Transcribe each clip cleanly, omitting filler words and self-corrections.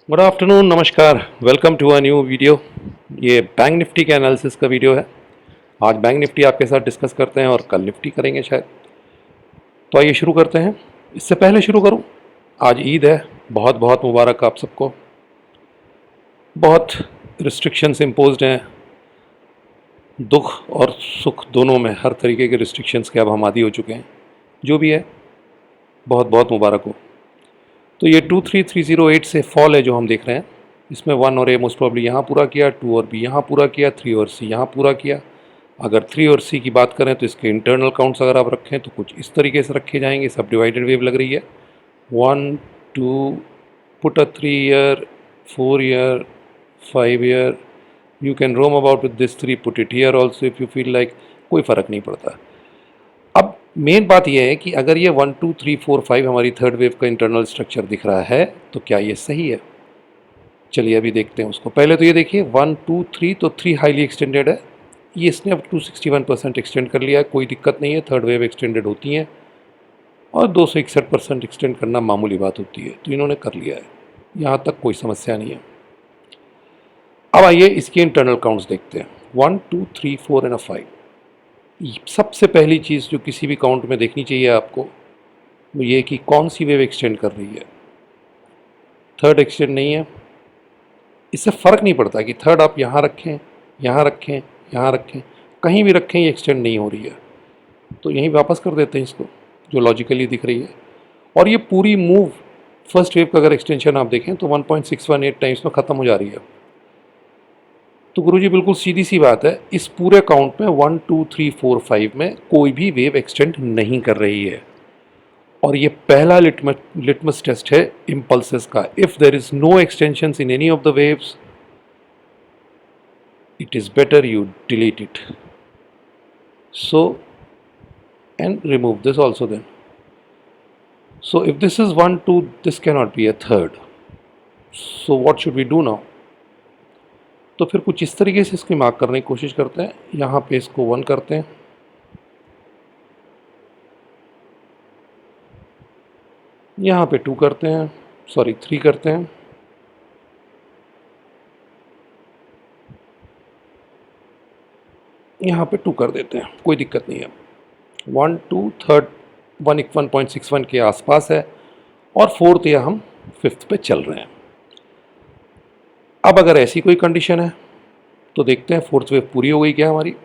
Good afternoon, नमस्कार। Welcome to a new video. ये bank Nifty के एनालिसिस का वीडियो है। आज बैंक निफ्टी आपके साथ डिस्कस करते हैं और कल निफ्टी करेंगे शायद। तो आइए शुरू करते हैं। इससे पहले शुरू करूं, आज ईद है, बहुत बहुत मुबारक आप सबको। बहुत रिस्ट्रिक्शंस इम्पोज्ड हैं, दुख और सुख दोनों में हर तरीके के रिस्ट्रिक्शंस के अब हम आदी हो चुके हैं। जो भी है, बहुत बहुत मुबारक हो। तो ये 23308 से फॉल है जो हम देख रहे हैं। इसमें 1 और ए मोस्ट प्रॉब्ली यहाँ पूरा किया, 2 और बी यहाँ पूरा किया, 3 और सी यहाँ पूरा किया। अगर 3 और सी की बात करें तो इसके इंटरनल काउंट्स अगर आप रखें तो कुछ इस तरीके से रखे जाएंगे। सब डिवाइडेड वेव लग रही है। 1 2 put a 3 year, 4 year, 5 year. You can Rome about with this 3, put it here also if you feel like. कोई फ़र्क नहीं पड़ता। अब मेन बात यह है कि अगर ये 1 2 3 4 5 हमारी थर्ड वेव का इंटरनल स्ट्रक्चर दिख रहा है तो क्या ये सही है? चलिए अभी देखते हैं उसको। पहले तो ये देखिए 1 2 3, तो 3 हाईली एक्सटेंडेड है। ये इसने अब 261% एक्सटेंड कर लिया है, कोई दिक्कत नहीं है। थर्ड वेव एक्सटेंडेड होती हैं और 261% एक्सटेंड करना मामूली बात होती है, तो इन्होंने कर लिया है। यहाँ तक कोई समस्या नहीं है। अब आइए इसके इंटरनल काउंट्स देखते हैं। 1 2 3 4 एंड 5। सबसे पहली चीज़ जो किसी भी काउंट में देखनी चाहिए आपको वो ये कि कौन सी वेव एक्सटेंड कर रही है। थर्ड एक्सटेंड नहीं है। इससे फ़र्क नहीं पड़ता कि थर्ड आप यहाँ रखें, यहाँ रखें, यहाँ रखें, कहीं भी रखें, ये एक्सटेंड नहीं हो रही है। तो यहीं वापस कर देते हैं इसको, जो लॉजिकली दिख रही है। और ये पूरी मूव फर्स्ट वेव का अगर एक्सटेंशन आप देखें तो 1.618 टाइम्स में ख़त्म हो जा रही है। तो गुरुजी बिल्कुल सीधी सी बात है, इस पूरे काउंट में 1 2 3 4 5 में कोई भी वेव एक्सटेंड नहीं कर रही है। और ये पहला लिटमस टेस्ट है इम्पल्सेस का। If there is no extensions in any of the waves, it is better you delete it. So, and remove this also then. So if this is 1 2, this cannot be a third. So what should we do now? तो फिर कुछ इस तरीके से इसकी mark करने की कोशिश करते हैं। यहाँ पे इसको 1 करते हैं, यहाँ पे 2 करते हैं, सॉरी 3 करते हैं, यहाँ पे 2 कर देते हैं, कोई दिक्कत नहीं है। 1 2 थर्ड 161 के आसपास है और फोर्थ या हम फिफ्थ पे चल रहे हैं। अब अगर ऐसी कोई कंडीशन है तो देखते हैं फोर्थ वेव पूरी हो गई क्या हमारी।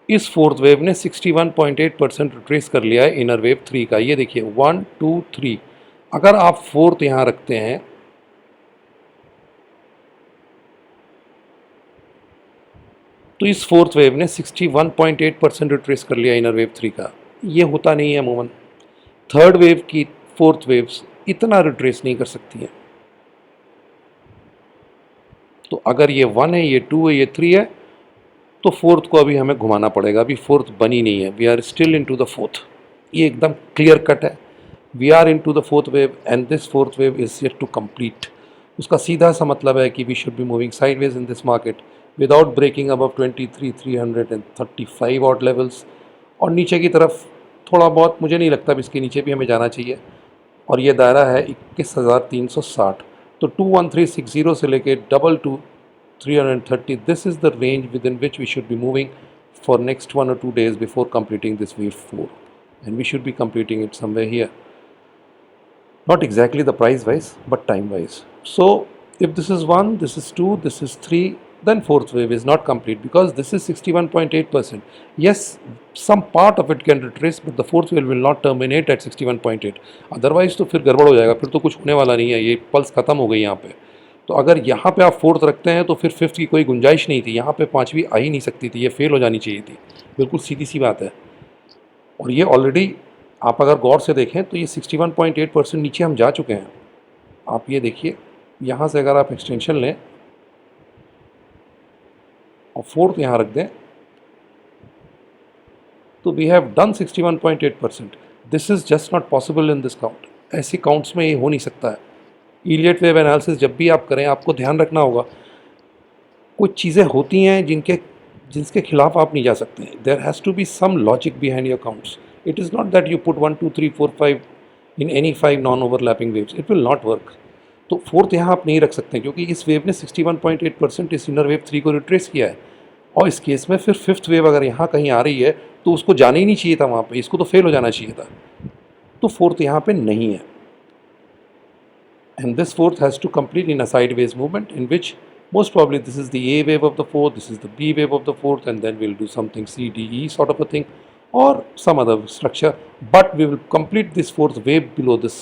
इस फोर्थ वेव ने 61.8% रिट्रेस कर लिया है इनर वेव 3 का। ये देखिए 1 2 3। अगर आप फोर्थ यहाँ रखते हैं तो इस फोर्थ वेव ने 61.8% रिट्रेस कर लिया इनर वेव 3 का। ये होता नहीं है अमूमन। थर्ड वेव की फोर्थ वेव्स इतना रिट्रेस नहीं कर सकती हैं। तो अगर ये 1 है, ये 2 है, ये 3 है, तो फोर्थ को अभी हमें घुमाना पड़ेगा। अभी फोर्थ बनी नहीं है। We are still into the fourth. ये एकदम क्लियर कट है। We are into the fourth wave and this fourth wave is yet to complete. उसका सीधा सा मतलब है कि we should be moving sideways in this market without breaking above 23,335 odd levels. और नीचे की तरफ थोड़ा बहुत, मुझे नहीं लगता अब इसके नीचे भी हमें जाना चाहिए। और ये दायरा है 21,360। तो 21360 से लेके 22330, this is the range within which we should be moving for next 1 or 2 days before completing this wave 4, and we should be completing it somewhere here, not exactly the price wise but time wise. So if this is 1, this is 2, this is 3, then fourth wave is not complete because this is 61.8%. Yes, some part of it can retrace, but the fourth wave will not terminate at 61.8. Otherwise तो फिर गड़बड़ हो जाएगा, फिर तो कुछ होने वाला नहीं है। ये पल्स खत्म हो गई यहाँ पे। तो अगर यहाँ पे आप फोर्थ रखते हैं तो फिर फिफ्थ की कोई गुंजाइश नहीं थी। यहाँ पे पाँचवीं आ ही नहीं सकती थी, ये फेल हो जानी चाहिए थी। बिल्कुल सीधी सी बात है। और ये ऑलरेडी आप अगर गौर से देखें तो ये 61.8% नीचे हम जा चुके हैं। आप ये देखिए, यहाँ से अगर आप एक्सटेंशन लें और फोर्थ यहाँ रख दें तो we have done 61.8%। This is just not possible in this count. ऐसे काउंट्स में ये हो नहीं सकता है। इलियट वेव एनालिसिस जब भी आप करें, आपको ध्यान रखना होगा कुछ चीज़ें होती हैं जिसके खिलाफ आप नहीं जा सकते। There has to be some logic behind your counts. It is not that you put 1 2 3 4 5 in any 5 non overlapping waves, it will not work. तो फोर्थ यहाँ आप नहीं रख सकते क्योंकि इस वेव ने 61.8% इस इनर वेव 3 को रिट्रेस किया है, और इस केस में फिर फिफ्थ वेव अगर यहाँ कहीं आ रही है तो उसको जाना ही नहीं चाहिए था वहाँ पे, इसको तो फेल हो जाना चाहिए था। तो फोर्थ यहाँ पे नहीं है, and this fourth has to complete in a sideways movement in which most probably this is the A wave of the fourth, this is the B wave of the fourth, and then we'll do something C, D, E sort of a thing, or some other structure, but we will complete this fourth wave below this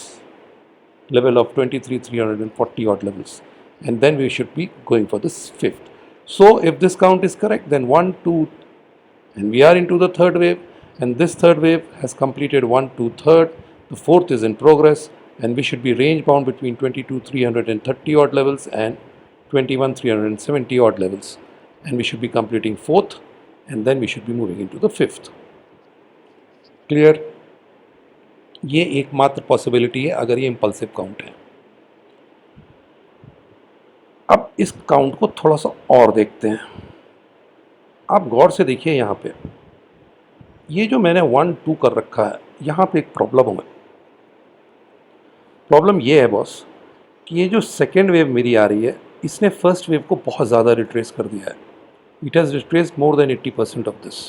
level of 23,340 odd levels, and then we should be going for this fifth. So if this count is correct, then 1, 2, and we are into the third wave, and this third wave has completed 1, 2, third, the fourth is in progress, and we should be range bound between 22,330 odd levels and 21,370 odd levels, and we should be completing fourth, and then we should be moving into the fifth. Clear? ये एकमात्र possibility है अगर ये impulsive count है। अब इस count को थोड़ा सा और देखते हैं। आप गौर से देखिए, यहाँ पे ये जो मैंने 1, 2 कर रखा है, यहाँ पे एक प्रॉब्लम है। प्रॉब्लम ये है बॉस कि ये जो सेकेंड वेव मेरी आ रही है, इसने फर्स्ट वेव को बहुत ज़्यादा रिट्रेस कर दिया है। It has retraced more than 80% of this.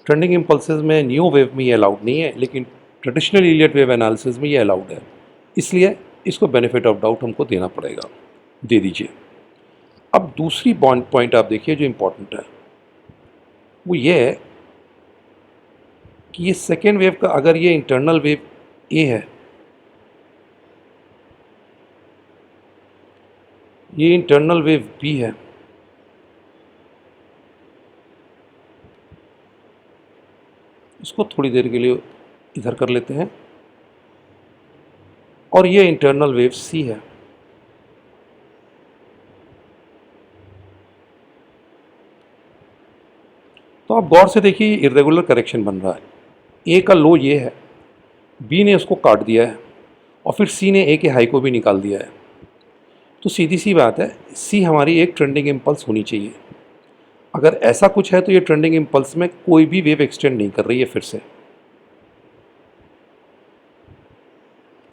Trending impulses में न्यू वेव में ये अलाउड नहीं है, लेकिन ट्रेडिशनल इलियट वेव एनालिसिस में ये अलाउड है, इसलिए इसको बेनिफिट ऑफ डाउट हमको देना पड़ेगा, दे दीजिए। अब दूसरी पॉइंट आप देखिए जो इम्पोर्टेंट है, वो ये है कि ये सेकेंड वेव का अगर ये इंटरनल वेव ए है, ये इंटरनल वेव बी है, इसको थोड़ी देर के लिए इधर कर लेते हैं, और ये इंटरनल वेव सी है। तो आप गौर से देखिए, इरेगुलर करेक्शन बन रहा है। ए का लो ये है, बी ने उसको काट दिया है, और फिर सी ने ए के हाई को भी निकाल दिया है। तो सीधी सी बात है, सी हमारी एक ट्रेंडिंग इम्पल्स होनी चाहिए। अगर ऐसा कुछ है तो ये ट्रेंडिंग इम्पल्स में कोई भी वेव एक्सटेंड नहीं कर रही है फिर से।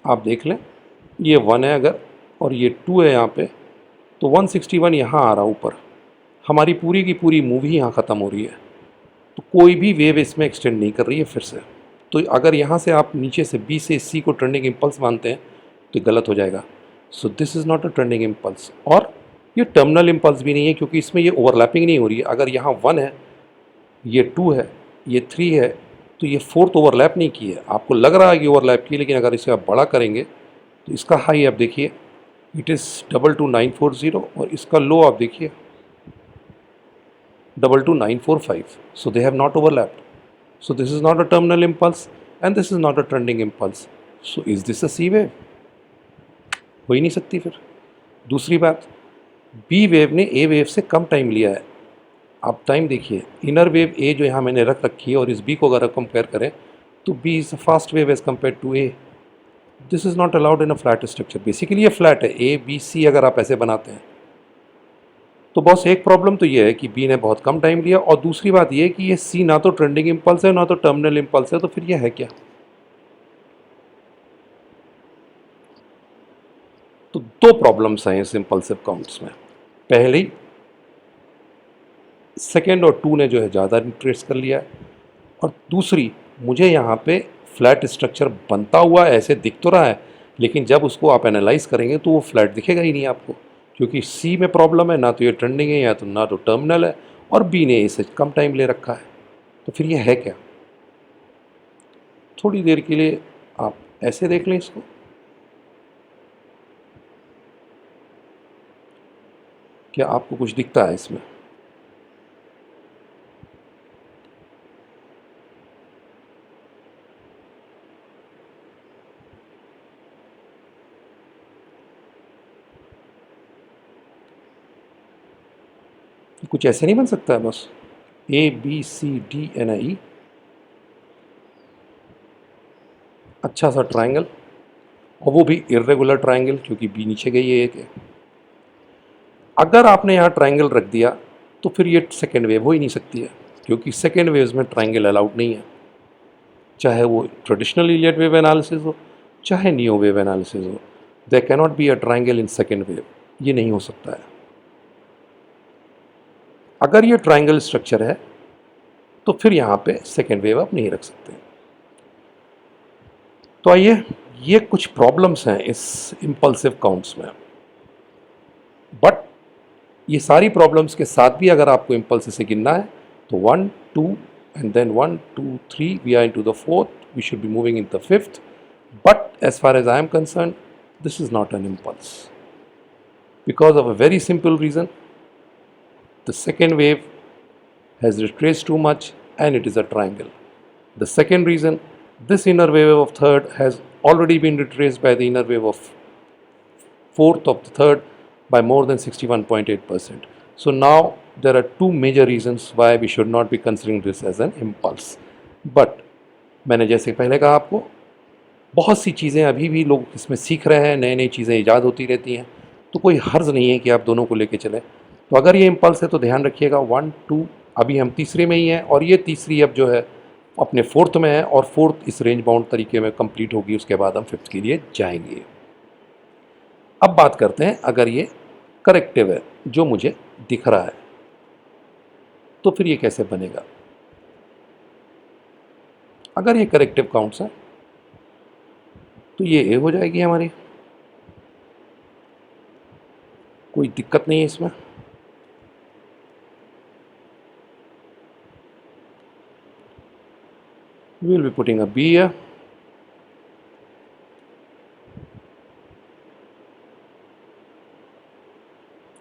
आप देख लें, ये 1 है अगर, और ये 2 है यहाँ पे, तो 161 यहाँ आ रहा ऊपर, हमारी पूरी की पूरी मूवी यहाँ ख़त्म हो रही है। तो कोई भी वेव इसमें एक्सटेंड नहीं कर रही है फिर से। तो अगर यहाँ से आप नीचे से बी से सी को ट्रेंडिंग इम्पल्स मानते हैं तो गलत हो जाएगा। So this is not a trending impulse, और ये टर्मिनल इम्पल्स भी नहीं है क्योंकि इसमें ये ओवरलैपिंग नहीं हो रही है। अगर यहाँ 1 है, ये 2 है, ये 3 है, तो ये फोर्थ ओवरलैप नहीं की है। आपको लग रहा है कि ओवरलैप की, लेकिन अगर इसे आप बड़ा करेंगे तो इसका हाई आप देखिए, इट इज़ 22940, और इसका लो आप देखिए 22945. So they have not overlapped. So this is not a terminal impulse and this is not a trending impulse. So is this a C wave? हो ही नहीं सकती फिर। दूसरी बात, B वेव ने A वेव से कम टाइम लिया है। आप टाइम देखिए, इनर वेव A जो यहाँ मैंने रख रखी है और इस B को अगर कंपेयर करें तो B is a fast wave as compared to A. This is not allowed in a flat structure. Basically ये फ्लैट है, A B C अगर आप ऐसे बनाते हैं तो बस एक प्रॉब्लम तो ये है कि बी ने बहुत कम टाइम लिया, और दूसरी बात ये है कि ये सी ना तो ट्रेंडिंग इम्पल्स है ना तो टर्मिनल इम्पल्स है, तो फिर ये है क्या? तो दो प्रॉब्लम्स हैं इस इम्पल्सिव काउंट्स में। पहली, सेकेंड और 2 ने जो है ज़्यादा ट्रेस कर लिया है, और दूसरी, मुझे यहाँ पे फ्लैट स्ट्रक्चर बनता हुआ ऐसे दिख तो रहा है, लेकिन जब उसको आप एनालाइज करेंगे तो वो फ्लैट दिखेगा ही नहीं आपको, क्योंकि सी में प्रॉब्लम है, ना तो ये ट्रेंडिंग है या तो ना तो टर्मिनल है, और बी ने इससे कम टाइम ले रखा है। तो फिर ये है क्या? थोड़ी देर के लिए आप ऐसे देख लें इसको, क्या आपको कुछ दिखता है इसमें? कुछ ऐसे नहीं बन सकता है बस A B C D N I E, अच्छा सा ट्रायंगल, और वो भी इर्रेगुलर ट्रायंगल क्योंकि बी नीचे गई है एक है। अगर आपने यहाँ ट्रायंगल रख दिया तो फिर ये सेकेंड वेव हो ही नहीं सकती है, क्योंकि सेकेंड वेव्स में ट्रायंगल अलाउड नहीं है, चाहे वो ट्रेडिशनल इलियट वेव एनालिसिस हो, चाहे नियो वेव एनालिसिस हो, there can not be a triangle in second wave, ये नहीं हो सकता है। अगर ये ट्राइंगल स्ट्रक्चर है तो फिर यहाँ पे सेकेंड वेव आप नहीं रख सकते। तो आइए, ये कुछ प्रॉब्लम्स हैं इस इम्पल्सिव काउंट्स में, बट ये सारी प्रॉब्लम्स के साथ भी अगर आपको इम्पल्स से गिनना है तो 1 2 and then 1 2 3 we are into the fourth, we should be moving in the fifth, but as far as I am concerned this is not an impulse because of a very simple reason: the second wave has retraced too much and it is a triangle. The second reason, this inner wave of third has already been retraced by the inner wave of fourth of the third by more than 61.8%. So now there are two major reasons why we should not be considering this as an impulse. But मैंने जैसे पहले कहा आपको, बहुत सी चीज़ें अभी भी लोग इसमें सीख रहे हैं, नई नई चीज़ें ईजाद होती रहती हैं, तो कोई हर्ज नहीं है कि आप दोनों को लेके चलें। तो अगर ये इम्पल्स है तो ध्यान रखिएगा 1 2, अभी हम तीसरे में ही हैं और ये तीसरी अब जो है अपने फोर्थ में है और फोर्थ इस रेंज बाउंड तरीके में कंप्लीट होगी, उसके बाद हम फिफ्थ के लिए जाएंगे। अब बात करते हैं, अगर ये करेक्टिव है जो मुझे दिख रहा है तो फिर ये कैसे बनेगा। अगर ये करेक्टिव काउंट्स है तो ये ए हो जाएगी हमारी, कोई दिक्कत नहीं है इसमें। We will be putting a B here.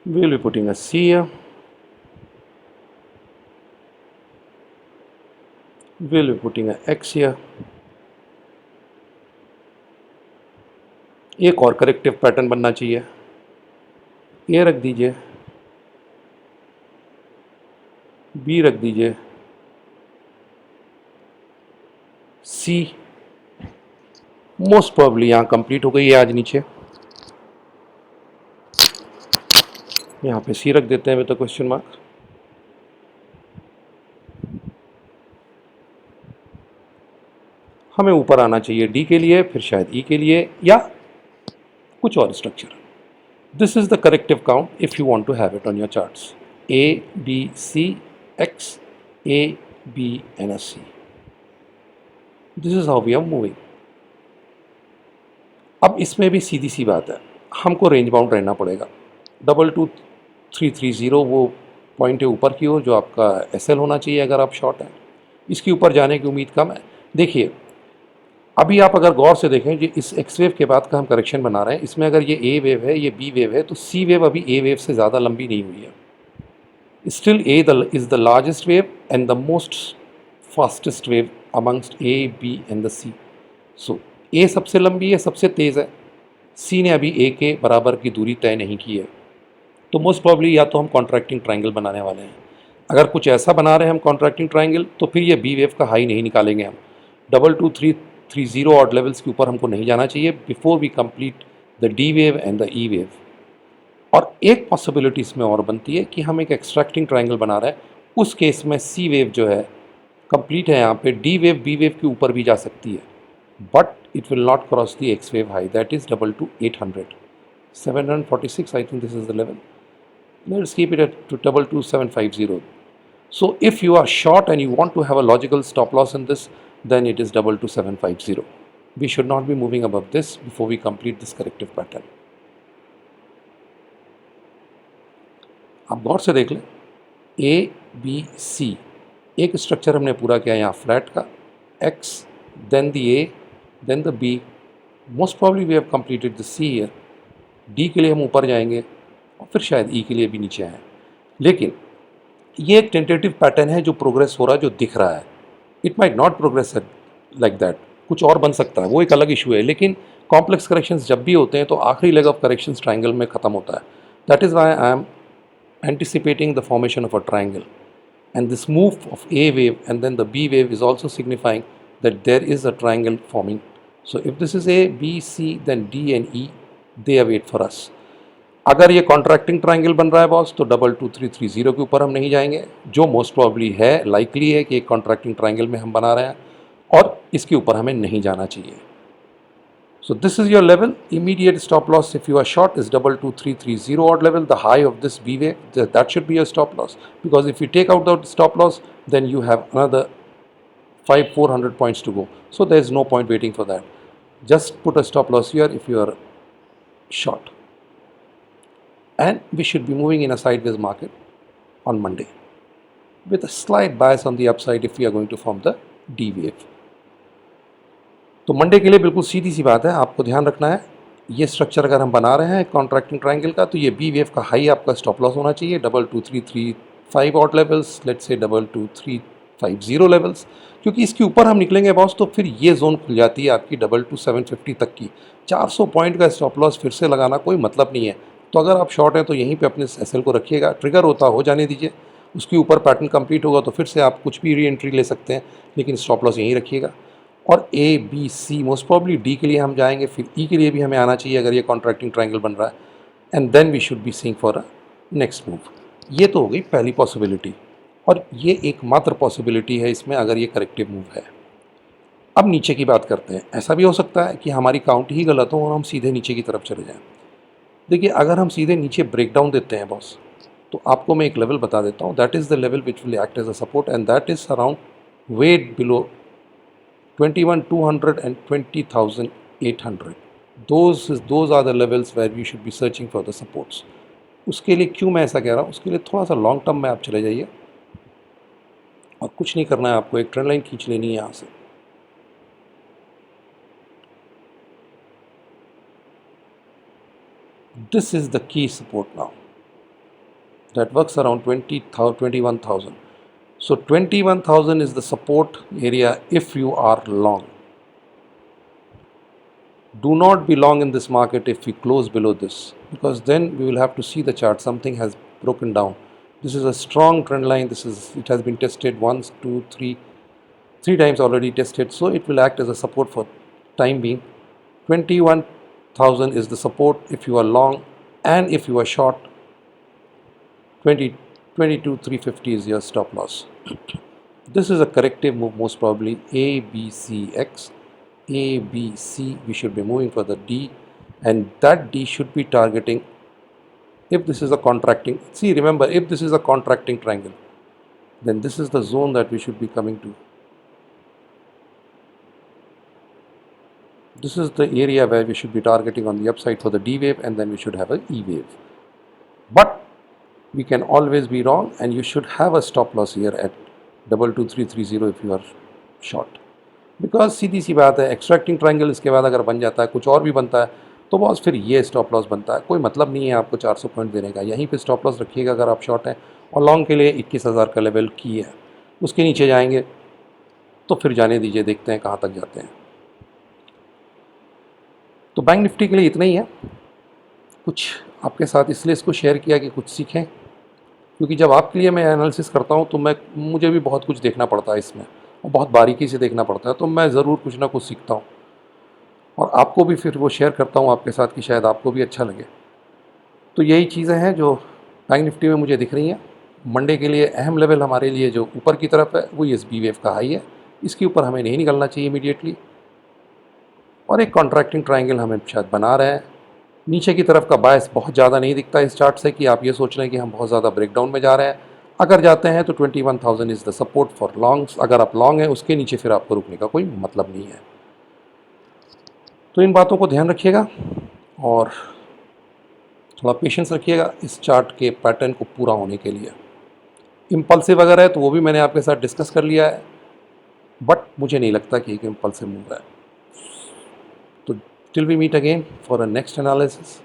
We will be putting a C here. We will be putting a X here. एक और करेक्टिव पैटर्न बनना चाहिए, ए रख दीजिए, बी रख दीजिए, सी मोस्ट प्रोबेबली यहाँ कंप्लीट हो गई है आज नीचे, यहाँ पे सी रख देते हैं विद क्वेश्चन मार्क। हमें ऊपर आना चाहिए डी के लिए, फिर शायद ई के लिए या कुछ और structure. This is the corrective count if you want to have it on your charts, A B C X A B and C. This is how we are moving. अब इसमें भी सीधी सी बात है, हमको रेंज बाउंड रहना पड़ेगा। 22330 वो पॉइंट है ऊपर की ओर जो आपका एसएल होना चाहिए अगर आप शॉर्ट हैं, इसकी ऊपर जाने की उम्मीद कम है। देखिए अभी आप अगर गौर से देखें, जो इस एक्स वेव के बाद का हम करेक्शन बना रहे हैं, इसमें अगर ये ए वेव है, ये बी वेव है, तो सी वेव अभी ए वेव से ज़्यादा लंबी नहीं हुई है। Still A is the largest wave and the most fastest wave amongst A B and the C. So A सबसे लंबी है, सबसे तेज़ है, सी ने अभी ए के बराबर की दूरी तय नहीं की है। तो मोस्ट प्रॉब्ली या तो हम कॉन्ट्रैक्टिंग ट्राइंगल बनाने वाले हैं। अगर कुछ ऐसा बना रहे हैं हम कॉन्ट्रैक्टिंग ट्राइंगल, तो फिर ये बी वेव का हाई नहीं निकालेंगे हम। 22330 ऑड लेवल्स के ऊपर हमको नहीं जाना चाहिए before we complete the D wave and the E wave. और एक पॉसिबिलिटी इसमें और बनती है कि हम एक एक्सट्रैक्टिंग ट्राइंगल बना रहे हैं, उस केस में सी वेव जो है कंप्लीट है यहाँ पे, डी वेव बी वेव के ऊपर भी जा सकती है, but it will not cross the X wave high, that is 22800, 746 I think this is the level. Let's keep it at 22750. So if you are short and you want to have a logical stop loss in this, then it is 22750. We should not be moving above this before we complete this corrective pattern. आप गौर से देख लें, A B C एक structure हमने पूरा किया यहाँ flat का, X then the A then the B, most probably we have completed the C here. D के लिए हम ऊपर जाएंगे और फिर शायद E के लिए भी नीचे आए। लेकिन ये एक टेंटेटिव पैटर्न है जो प्रोग्रेस हो रहा है, जो दिख रहा है। It might not progress like that, कुछ और बन सकता है, वो एक अलग इशू है। लेकिन कॉम्प्लेक्स करेक्शंस जब भी होते हैं तो आखिरी लेग ऑफ करेक्शंस ट्राइंगल में ख़त्म होता है। That is why I am anticipating the formation of a triangle, and this move of A wave and then the B wave is also signifying that there is a triangle forming. So if this is A, B, C, then D and E, they await for us. अगर ये contracting triangle बन रहा है boss, तो 22330 के ऊपर हम नहीं जाएंगे, जो मोस्ट प्रॉब्ली है, लाइकली है कि एक कॉन्ट्रैक्टिंग ट्राइंगल में हम बना रहे हैं और इसके ऊपर हमें नहीं जाना चाहिए। So this is your level. Immediate stop loss if you are short is 22330 odd level. The high of this V wave, that should be your stop loss, because if you take out the stop loss, then you have another 400 points to go. So there is no point waiting for that. Just put a stop loss here if you are short. And we should be moving in a sideways market on Monday with a slight bias on the upside if we are going to form the D wave. तो Monday के लिए बिल्कुल सीधी सी बात है, आपको ध्यान रखना है, ये स्ट्रक्चर अगर हम बना रहे हैं कॉन्ट्रैक्टिंग ट्रायंगल का, तो ये बी वेव का हाई आपका स्टॉप लॉस होना चाहिए 22335 odd levels, let's say 22350 levels, क्योंकि इसके ऊपर हम निकलेंगे बॉस तो फिर ये जोन खुल जाती है आपकी 22750 तक की। 400 पॉइंट का स्टॉप लॉस फिर से लगाना कोई मतलब नहीं है। तो अगर आप शॉर्ट हैं तो यहीं पे अपने एसएल को रखिएगा, ट्रिगर होता हो जाने दीजिए, उसके ऊपर पैटर्न कंप्लीट होगा तो फिर से आप कुछ भी री एंट्री ले सकते हैं, लेकिन स्टॉप लॉस यहीं रखिएगा। और A B C most probably D के लिए हम जाएंगे, फिर ई के लिए भी हमें आना चाहिए अगर ये कॉन्ट्रैक्टिंग ट्रायंगल बन रहा है, and then we should be seeing for a next move. ये तो हो गई पहली पॉसिबिलिटी, और ये एकमात्र पॉसिबिलिटी है इसमें अगर ये करेक्टिव मूव है। अब नीचे की बात करते हैं। ऐसा भी हो सकता है कि हमारी काउंट ही गलत हो और हम सीधे नीचे की तरफ चले जाएं। देखिए, अगर हम सीधे नीचे ब्रेकडाउन देते हैं बॉस, तो आपको मैं एक लेवल बता देता हूँ, that is the level which will act as a support, and that is around wait below 21,200 and 20,800. Those are the levels where we should be searching for the supports. उसके लिए क्यों मैं ऐसा कह रहा हूँ, उसके लिए थोड़ा सा लॉन्ग टर्म में आप चले जाइए और कुछ नहीं करना है, आपको एक ट्रेंड लाइन खींच लेनी है यहाँ से। This is the key support now. That works around 21,000. So 21,000 is the support area if you are long. Do not be long in this market if we close below this, because then we will have to see the chart, something has broken down. This is a strong trend line. It has been tested once, two, three times already tested, so it will act as a support for time being. 21,000 is the support if you are long, and if you are short, 22,350 is your stop loss. This is a corrective move, most probably A, B, C, X. A, B, C, we should be moving for the D, and that D should be targeting, if this is a contracting, see, remember, if this is a contracting triangle, then this is the zone that we should be coming to. This is the area where we should be targeting on the upside for the D wave, and then we should have a E wave. But we can always be wrong, and you should have a stop loss here at 22330 if you are short. Because सीधी सी बात है, extracting triangle इसके बाद अगर बन जाता है, कुछ और भी बनता है, तो बॉस फिर ये स्टॉप लॉस बनता है। कोई मतलब नहीं है आपको 400 पॉइंट देने का, यहीं पे स्टॉप लॉस रखिएगा अगर आप शॉर्ट हैं। और लॉन्ग के लिए 21,000 का लेवल की है, उसके नीचे जाएंगे तो फिर जाने दीजिए, देखते हैं कहाँ तक जाते हैं। तो बैंक निफ्टी के लिए इतना ही है। कुछ आपके साथ इसलिए इसको शेयर किया कि कुछ सीखें, क्योंकि जब आपके लिए मैं एनालिसिस करता हूँ तो मुझे भी बहुत कुछ देखना पड़ता है इसमें, और बहुत बारीकी से देखना पड़ता है, तो मैं ज़रूर कुछ ना कुछ सीखता हूँ और आपको भी फिर वो शेयर करता हूँ आपके साथ कि शायद आपको भी अच्छा लगे। तो यही चीज़ें हैं जो बैंक निफ्टी में मुझे दिख रही हैं। मंडे के लिए अहम लेवल हमारे लिए जो ऊपर की तरफ है वो इस बी वेव का हाई है, इसके ऊपर हमें नहीं निकलना चाहिए इमीडिएटली, और एक कॉन्ट्रैक्टिंग ट्रायंगल हमें शायद बना रहे हैं। नीचे की तरफ का बायस बहुत ज़्यादा नहीं दिखता इस चार्ट से कि आप ये सोच रहे हैं कि हम बहुत ज़्यादा ब्रेकडाउन में जा रहे हैं। अगर जाते हैं तो 21,000 is the support for longs. अगर आप लॉन्ग हैं, उसके नीचे फिर आपको रुकने का कोई मतलब नहीं है। तो इन बातों को ध्यान रखिएगा और थोड़ा पेशेंस रखिएगा इस चार्ट के पैटर्न को पूरा होने के लिए। इम्पल्सिव अगर है तो वो भी मैंने आपके साथ डिस्कस कर लिया है, बट मुझे नहीं लगता कि एक इम्पल्सिव मूव है। तो till we meet again for a next analysis,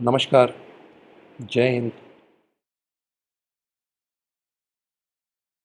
नमस्कार, जय हिंद।